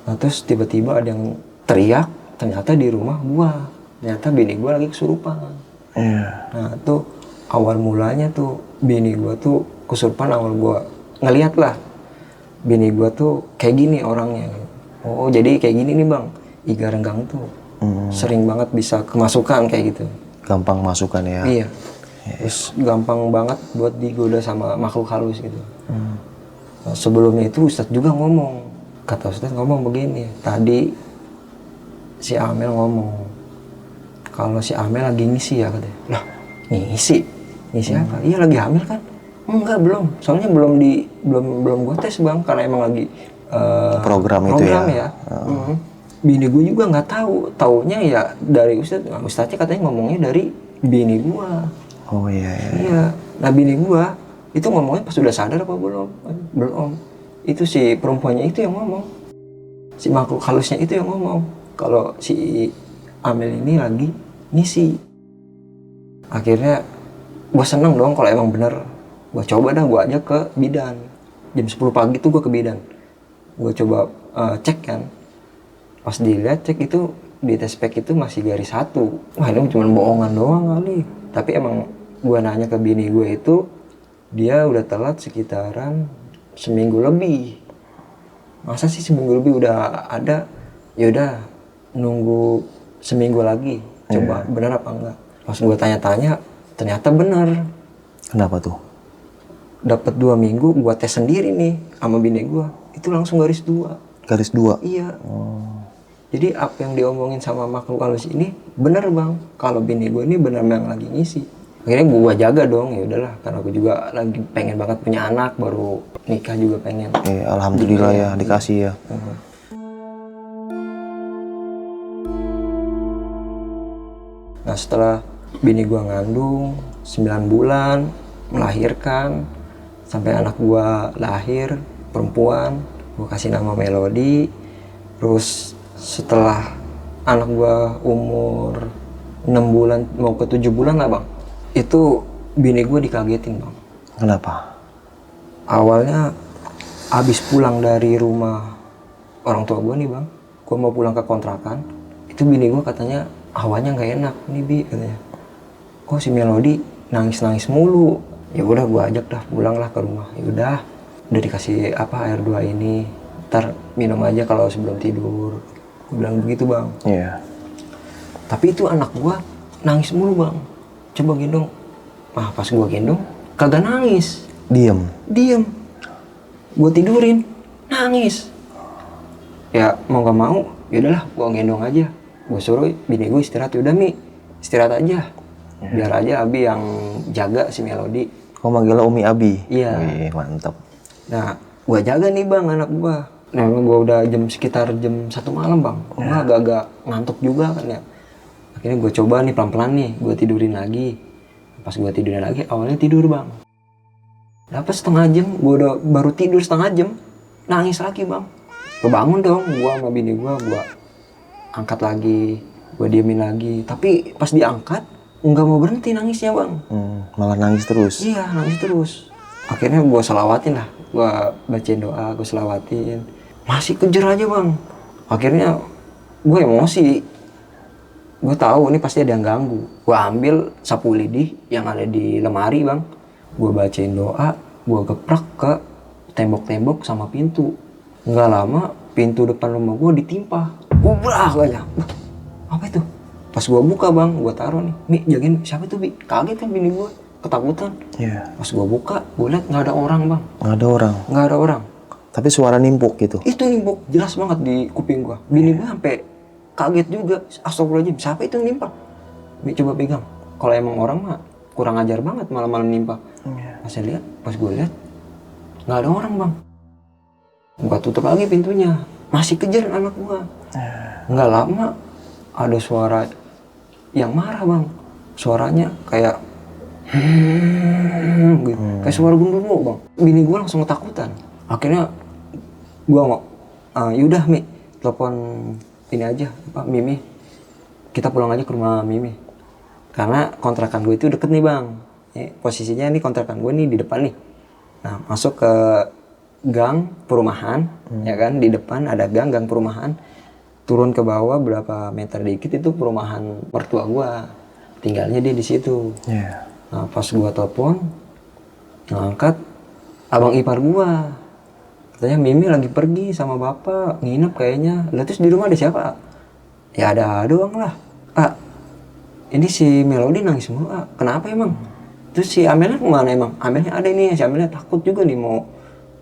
Nah terus tiba-tiba ada yang teriak, ternyata di rumah gua, ternyata bini gua lagi kesurupan. Nah tuh awal mulanya tuh bini gua tuh kesurupan, awal gua ngeliat lah bini gua tuh kayak gini orangnya. Oh jadi kayak gini nih bang, iga renggang tuh sering banget bisa kemasukan kayak gitu. Gampang masukan ya. Iya. Terus gampang banget buat digoda sama makhluk halus gitu. Nah, sebelumnya itu Ustadz juga ngomong, kata Ustadz ngomong begini, tadi si Amel ngomong kalau si Amel lagi ngisi ya katanya. Lah ngisi apa? Iya lagi hamil kan? Enggak, belum, soalnya belum gua tes bang, karena emang lagi program itu ya. Bini gue juga nggak taunya ya dari Ustadz. Nah, Ustadznya katanya ngomongnya dari bini gua. Oh iya. Iya. Nah bini gua itu ngomongnya pas sudah sadar apa belum? Belum. Itu si perempuannya itu yang ngomong. Si makhluk halusnya itu yang ngomong. Kalau si Amel ini lagi ngisi. Akhirnya gua seneng dong kalau emang bener. Gua coba dah, gua ajak ke bidan. Jam 10 pagi tuh gua ke bidan. Gua coba cek kan. Pas dilihat cek itu di tes pack itu masih garis 1. Wah ini cuma bohongan doang kali. Tapi emang gua nanya ke bini gue itu, dia udah telat sekitaran seminggu lebih. Masa sih seminggu lebih udah ada? Yaudah nunggu seminggu lagi, coba bener apa enggak. Pas gue tanya-tanya ternyata bener. Kenapa tuh? Dapat 2 minggu gue tes sendiri nih sama bini gue, itu langsung garis 2. Garis 2? Iya. Jadi apa yang diomongin sama makhluk halus ini bener bang, kalau bini gue ini bener memang lagi ngisi. Akhirnya gue jaga dong, ya udahlah, karena gue juga lagi pengen banget punya anak, baru nikah juga pengen. Alhamdulillah ya, dikasih ya. Nah setelah bini gue ngandung 9 bulan, melahirkan, sampai anak gue lahir, perempuan, gue kasih nama Melody. Terus setelah anak gue umur 6 bulan, mau ke 7 bulan lah bang, itu bini gue dikagetin bang. Kenapa? Awalnya abis pulang dari rumah orang tua gue nih bang, gue mau pulang ke kontrakan, itu bini gue katanya hawanya nggak enak nih bi, katanya. Kok si Melody nangis mulu? Ya udah gue ajak dah pulanglah ke rumah. Ya udah dikasih air 2 ini, ntar minum aja kalau sebelum tidur. Gue bilang begitu bang. Iya. Tapi itu anak gue nangis mulu bang. Coba gendong. Pas gue gendong kagak nangis. Diem. Gue tidurin, nangis. Ya mau gak mau, yaudahlah gue gendong aja. Gue suruh bini gue istirahat. Udah Mi, istirahat aja. Biar aja Abi yang jaga si Melody. Kok manggilnya Umi Abi? Iya. Wih, mantap. Nah, gue jaga nih bang anak gue. Nah, gue udah sekitar jam 1 malam bang. Gue agak-agak ngantuk juga kan ya. Akhirnya gue coba nih pelan-pelan nih, gue tidurin lagi. Pas gue tidurin lagi, awalnya tidur bang. Dapat setengah jam, gue udah baru tidur setengah jam, nangis lagi bang. Gue bangun dong, gue sama bini gue angkat lagi, gue diemin lagi. Tapi pas diangkat, nggak mau berhenti nangisnya bang. Malah nangis terus? Iya, nangis terus. Akhirnya gue selawatin lah, gue bacain doa, gue selawatin. Masih kejar aja bang. Akhirnya gue emosi. Gue tahu ini pasti ada yang ganggu. Gue ambil sapu lidi yang ada di lemari bang. Gue bacain doa, gue geprak ke tembok-tembok sama pintu. Nggak lama pintu depan rumah gue ditimpa. Ubah aja. Apa itu? Pas gue buka bang, gue taruh nih. Mi, jagain siapa tuh Bi? Kaget kan bini gue, ketakutan. Iya. Pas gue buka, gue liat nggak ada orang bang. Nggak ada orang. Tapi suara nimpuk gitu? Itu nimpuk, jelas banget di kuping gue. Bini gue sampai kaget juga. Astagfirullahaladzim, siapa itu yang nimpa? Mi, coba pegang. Kalau emang orang mah kurang ajar banget malam-malam nimpa. Pas gue lihat nggak ada orang bang. Gue tutup lagi pintunya, masih kejar anak gue. Nggak lama ada suara yang marah bang. Suaranya kayak gitu. Kayak suara genderuwo bang. Bini gue langsung ketakutan. Akhirnya gue yaudah Mi, telepon ini aja Mimi, kita pulang aja ke rumah Mimi. Karena kontrakan gue itu deket nih bang. Posisinya nih kontrakan gue nih di depan nih. Nah masuk ke gang perumahan, ya kan, di depan ada gang perumahan. turun ke bawah berapa meter dikit itu perumahan mertua gua, tinggalnya dia di situ. Nah pas gua telepon ngangkat abang ipar gua, katanya Mimi lagi pergi sama bapak nginep kayaknya. Lah terus di rumah ada siapa? Ya ada doang lah. Ini si Melody nangis mulu. Kenapa emang? Terus si Amelnya kemana emang? Amelnya ada nih, si Amelnya takut juga nih mau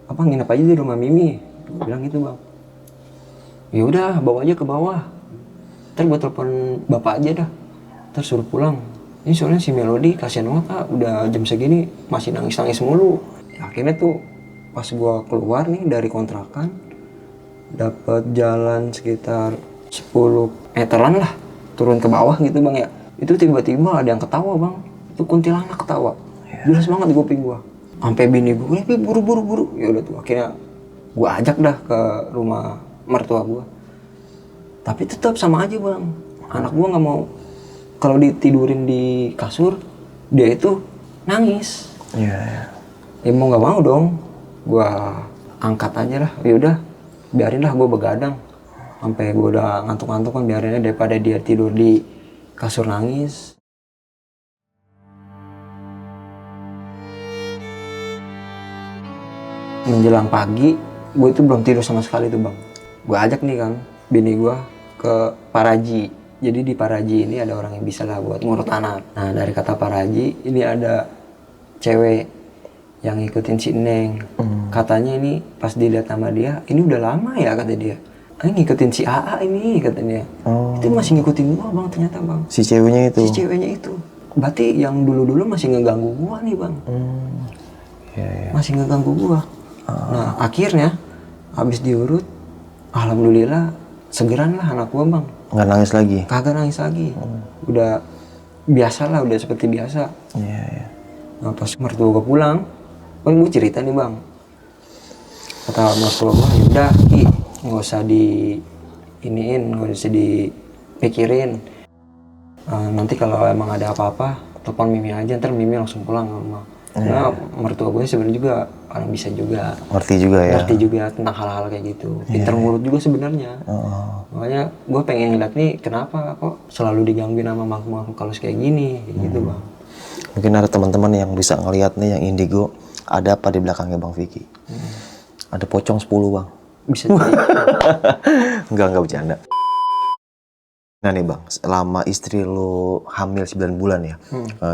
nginep aja di rumah Mimi. Gue bilang gitu bang. Ya udah bawa aja ke bawah. Ntar gue telepon bapak aja dah. Ntar suruh pulang. Ini soalnya si Melody kasihan banget udah jam segini masih nangis mulu. Ya, akhirnya tuh pas gue keluar nih dari kontrakan, dapat jalan sekitar 10 meteran lah turun ke bawah gitu bang ya. Itu tiba-tiba ada yang ketawa bang. Itu kuntilanak ketawa. Jelas banget di kuping gua. Sampai bini gua, buru. Ya udah tuh akhirnya gua ajak dah ke rumah mertua gua. Tapi tetap sama aja bang. Anak gua nggak mau kalau ditidurin di kasur, dia itu nangis. Ya mau nggak mau dong. Gua angkat aja lah. Ya udah, biarin lah gua begadang. Sampai gua udah ngantuk-ngantuk kan biarin aja daripada dia tidur di kasur nangis. Menjelang pagi, gue itu belum tidur sama sekali tuh bang. Gue ajak nih kan, bini gue ke Paraji. Jadi di Paraji ini ada orang yang bisa lah buat ngurut anak. Nah dari kata Paraji, ini ada cewek yang ngikutin si Neng. Katanya ini pas dilihat sama dia, ini udah lama ya kata dia. Ini ngikutin si AA ini katanya. Itu masih ngikutin gue bang ternyata bang. Si ceweknya itu? Si ceweknya itu. Berarti yang dulu-dulu masih ngeganggu gue nih bang. Masih ngeganggu gue. Nah akhirnya habis diurut, alhamdulillah segeran lah anak gua bang. Nggak nangis lagi? Kagak nangis lagi. Udah biasa lah, udah seperti biasa. Nah pas mertua gua pulang, kan gua cerita nih bang. Kata mertua gua, yaudah Ki, nggak usah nggak usah dipikirin. Nanti kalau emang ada apa-apa, telepon Mimi aja, ntar Mimi langsung pulang sama. Nah mertua gue sebenarnya juga orang bisa juga, ngerti juga tentang hal-hal kayak gitu, pinter ngurut juga sebenarnya. Makanya gue pengen ngeliat nih kenapa kok selalu digangguin sama makhluk-makhluk kalau kayak gini gitu bang. Mungkin ada teman-teman yang bisa ngeliat nih yang indigo, ada apa di belakangnya Bang Vicky? Ada pocong 10 bang. Bisa jadi. Enggak bercanda. Nah nih bang, selama istri lo hamil 9 bulan ya,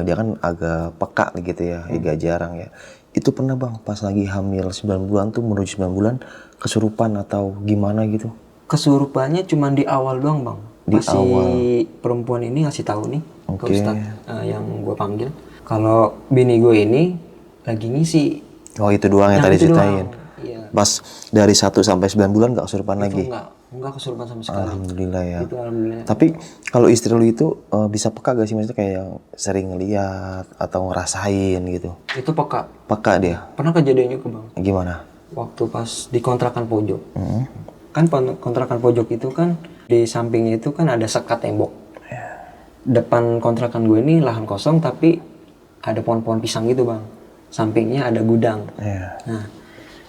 dia kan agak peka gitu ya, agak jarang ya. Itu pernah bang, pas lagi hamil 9 bulan tuh menuju 9 bulan, kesurupan atau gimana gitu? Kesurupannya cuma di awal doang bang. Awal. Perempuan ini ngasih tahu nih ke Ustadz yang gue panggil. Kalau bini gue ini lagi ngisi. Oh itu doang yang tadi ceritain? Iya. Pas dari 1 sampai 9 bulan nggak kesurupan lagi? Enggak kesurupan sama sekali. Alhamdulillah ya. Itu alhamdulillah. Tapi kalau istri lu itu bisa peka gak sih? Maksudnya kayak yang sering ngeliat atau ngerasain gitu? Itu peka. Peka dia? Pernah kejadian juga bang. Gimana? Waktu pas di kontrakan pojok. Kan kontrakan pojok itu kan di sampingnya itu kan ada sekat tembok. Depan kontrakan gue ini lahan kosong tapi ada pohon-pohon pisang gitu bang. Sampingnya ada gudang. Nah,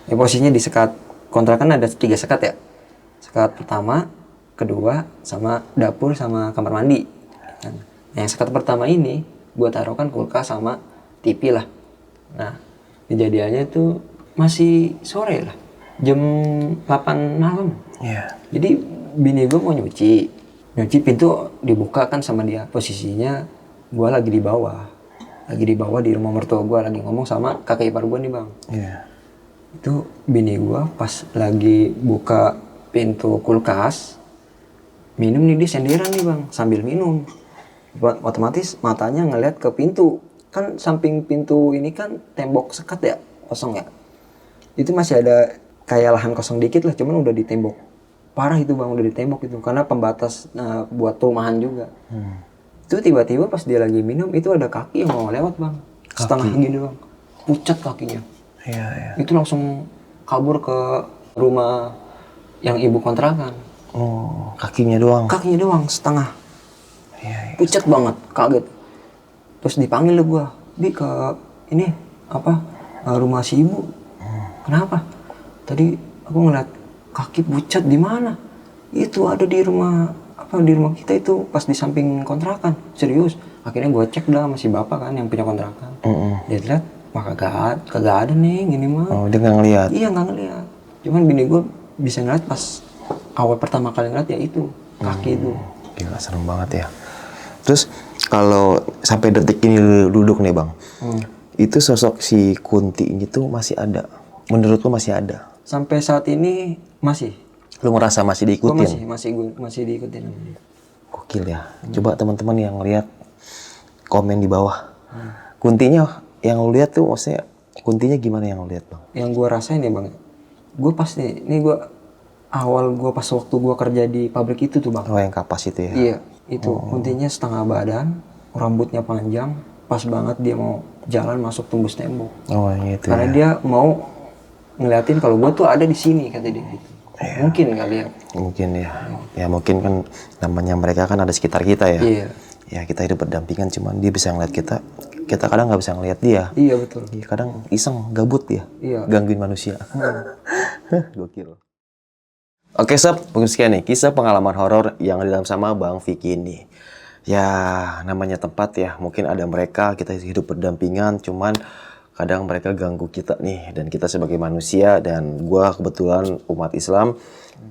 ya posisinya di sekat kontrakan ada 3 sekat ya. Sekat pertama, kedua, sama dapur sama kamar mandi. Nah, yang sekat pertama ini gue taruhkan kulkas sama TV lah. Nah, kejadiannya itu masih sore lah, jam 8 malam. Jadi bini gue mau nyuci pintu dibuka kan sama dia. Posisinya gue lagi di bawah di rumah mertua gue, lagi ngomong sama kakak ipar gue nih bang. Itu bini gue pas lagi buka pintu kulkas, minum nih dia senderan nih bang, sambil minum. Otomatis matanya ngeliat ke pintu. Kan samping pintu ini kan tembok sekat ya, kosong ya. Itu masih ada kayak lahan kosong dikit lah, cuman udah ditembok. Parah itu bang, udah ditembok itu. Karena pembatas buat perumahan juga. Itu tiba-tiba pas dia lagi minum, itu ada kaki yang mau lewat bang. Setengah gini bang, pucat kakinya. Itu langsung kabur ke rumah yang ibu kontrakan. Oh, kakinya doang? Kakinya doang, setengah. Pucat banget, kaget. Terus dipanggil lah gue, Bi ke ini, rumah si ibu. Kenapa? Tadi aku ngeliat kaki pucat di mana? Itu ada di rumah kita itu pas di samping kontrakan. Serius. Akhirnya gue cek dah sama si bapak kan yang punya kontrakan. Dia lihat, wah kagak ada nih gini mah. Oh, dia nggak ngeliat. Iya nggak ngeliat. Cuman bini gue bisa ngeliat pas awal pertama kali ngeliat ya itu kaki itu. Gila, serem banget ya. Terus kalau sampai detik ini duduk nih bang, itu sosok si Kunti ini tuh masih ada. Menurut lo masih ada? Sampai saat ini masih. Lu merasa masih Gue diikutin? masih diikutin sama dia. Gokil ya. Coba teman-teman yang lihat komen di bawah. Kuntinya yang lu lihat tuh maksudnya kuntinya gimana yang lu lihat bang? Yang gue rasain ya bang, gue pasti ini gue awal gue pas waktu gue kerja di pabrik itu tuh bang. Oh yang kapas itu ya? Iya itu kuntinya setengah badan, rambutnya panjang, pas banget dia mau jalan masuk tembus tembok. Oh yang itu Karena ya? dia mau ngeliatin kalau gue tuh ada di sini kata dia gitu. Mungkin kali ya. Mungkin ya. Ya mungkin kan namanya mereka kan ada sekitar kita ya. Iya. Ya kita hidup berdampingan cuman dia bisa ngeliat kita. Kita kadang nggak bisa ngeliat dia. Iya betul. Iya, kadang iseng, gabut dia. Iya. Gangguin manusia. Gokil. Oke sob, mungkin sekian nih kisah pengalaman horor yang di dalam sama Bang Vicky ini. Ya namanya tempat ya, mungkin ada mereka, kita hidup berdampingan, cuman kadang mereka ganggu kita nih. Dan kita sebagai manusia, dan gua kebetulan umat Islam,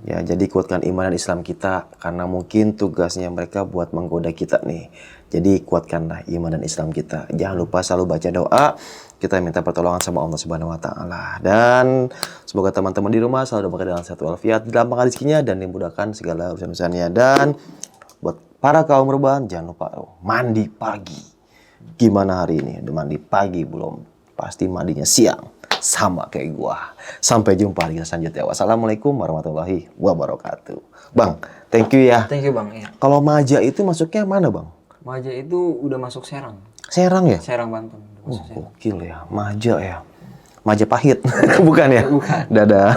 ya jadi kuatkan iman dan Islam kita. Karena mungkin tugasnya mereka buat menggoda kita nih. Jadi kuatkanlah iman dan Islam kita. Jangan lupa selalu baca doa. Kita minta pertolongan sama Allah Subhanahu wa taala. Dan semoga teman-teman di rumah selalu dalam sehat walafiat, dilapangkan rezekinya dan dimudahkan segala urusan-urusannya. Dan buat para kaum rebahan jangan lupa mandi pagi. Gimana hari ini? Udah mandi pagi belum? Pasti mandinya siang. Sama kayak gua. Sampai jumpa di kisah selanjutnya. Wassalamualaikum warahmatullahi wabarakatuh. Bang, thank you ya. Thank you bang. Iya. Kalau Maja itu masuknya mana bang? Maja itu udah masuk Serang. Serang ya? Serang Banten. Udah masuk Serang. Gokil ya. Maja ya. Majapahit. Bukan ya? Bukan. Dadah.